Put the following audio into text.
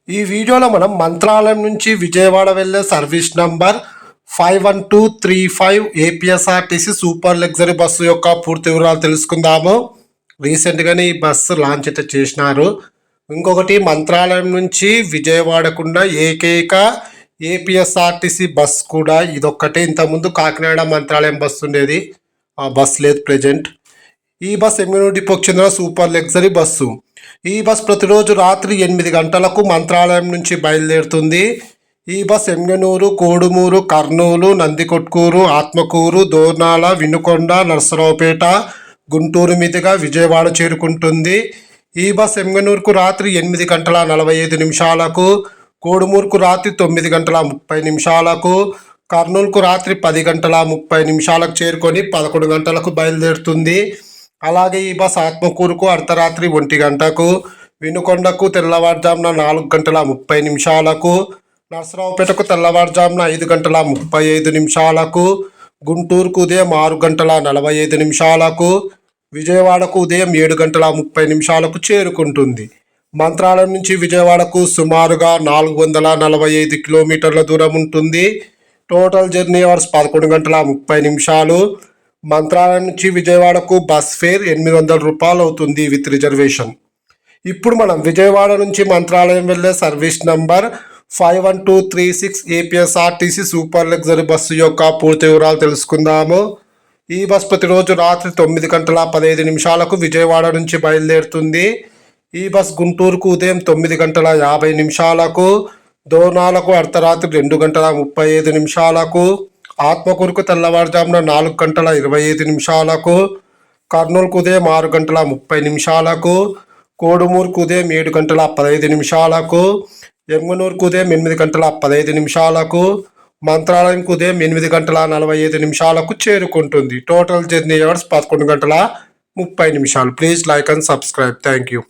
ఈ వీడియోలో మనం మంత్రాలయం నుంచి విజయవాడ వెళ్ళే service number 51235 APSRTC super luxury bus యొక్క పూర్తి వివరాలు తెలుసుకుందాము. రీసెంట్గానే ఈ బస్సు లాంచ్ అయితే చేసినారు. ఇంకొకటి మంత్రాలయం నుంచి విజయవాడకున్న ఏకైక ఏపీఎస్ఆర్టీసీ బస్ కూడా ఇదొక్కటే. ఇంతకుముందు కాకినాడ మంత్రాలయం బస్సు ఉండేది, ఆ బస్ లేదు ప్రజెంట్. ఈ బస్ ఎమ్మెనూరు డిపోకి చెందిన సూపర్ లగ్జరీ బస్సు. ఈ బస్ ప్రతిరోజు రాత్రి 8 గంటలకు మంత్రాలయం నుంచి బయలుదేరుతుంది. ఈ బస్ ఎమ్మెనూరు, కోడుమూరు, కర్నూలు, నందికొట్కూరు, ఆత్మకూరు, దోర్నాల, వినుకొండ, నరసరావుపేట, గుంటూరు మీదుగా విజయవాడ చేరుకుంటుంది. ఈ బస్ ఎమ్మెనూరుకు రాత్రి 8 గంటల 45 నిమిషాలకు, కోడుమూరుకు రాత్రి 9 గంటల 30 నిమిషాలకు, కర్నూలుకు రాత్రి 10 గంటల 30 నిమిషాలకు చేరుకొని 11 గంటలకు బయలుదేరుతుంది. అలాగే ఈ బస్ ఆత్మకూరుకు అర్ధరాత్రి 1 గంటకు, వినుకొండకు తెల్లవారుజామున 4 గంటల 30 నిమిషాలకు, నరసరావుపేటకు తెల్లవారుజామున 5 గంటల 35 నిమిషాలకు, గుంటూరుకు ఉదయం 6 గంటల 45 నిమిషాలకు, విజయవాడకు ఉదయం 7 గంటల 30 నిమిషాలకు చేరుకుంటుంది. మంత్రాలయం నుంచి విజయవాడకు సుమారుగా 445 కిలోమీటర్ల దూరం ఉంటుంది. టోటల్ జర్నీ అవర్స్ 11 గంటల 30 నిమిషాలు. మంత్రాలయం నుంచి విజయవాడకు బస్ ఫేర్ 800 రూపాయలు అవుతుంది విత్ రిజర్వేషన్. ఇప్పుడు మనం విజయవాడ నుంచి మంత్రాలయం వెళ్ళే service number 51236 APSRTC super luxury bus యొక్క పూర్తి వివరాలు తెలుసుకుందాము. ఈ బస్ ప్రతిరోజు రాత్రి 9 గంటల 15 నిమిషాలకు విజయవాడ నుంచి బయలుదేరుతుంది. ఈ బస్ గుంటూరుకు ఉదయం 9 గంటల 50 నిమిషాలకు, దోర్నాలకు అర్ధరాత్రి 2 గంటల 35 నిమిషాలకు, ఆత్మకూరుకు తెల్లవారుజామున 4 గంటల 25 నిమిషాలకు, కర్నూలుకు ఉదయం 6 గంటల 30 నిమిషాలకు, కోడుమూరుకు ఉదయం 7 గంటల 15 నిమిషాలకు, ఎమ్మెనూరుకు ఉదయం 8 గంటల 15 నిమిషాలకు, మంత్రాలయంకు ఉదయం 8 గంటల 45 నిమిషాలకు చేరుకుంటుంది. టోటల్ జర్నీ అవర్స్ 11 గంటల 30 నిమిషాలు. Please like and subscribe. Thank you.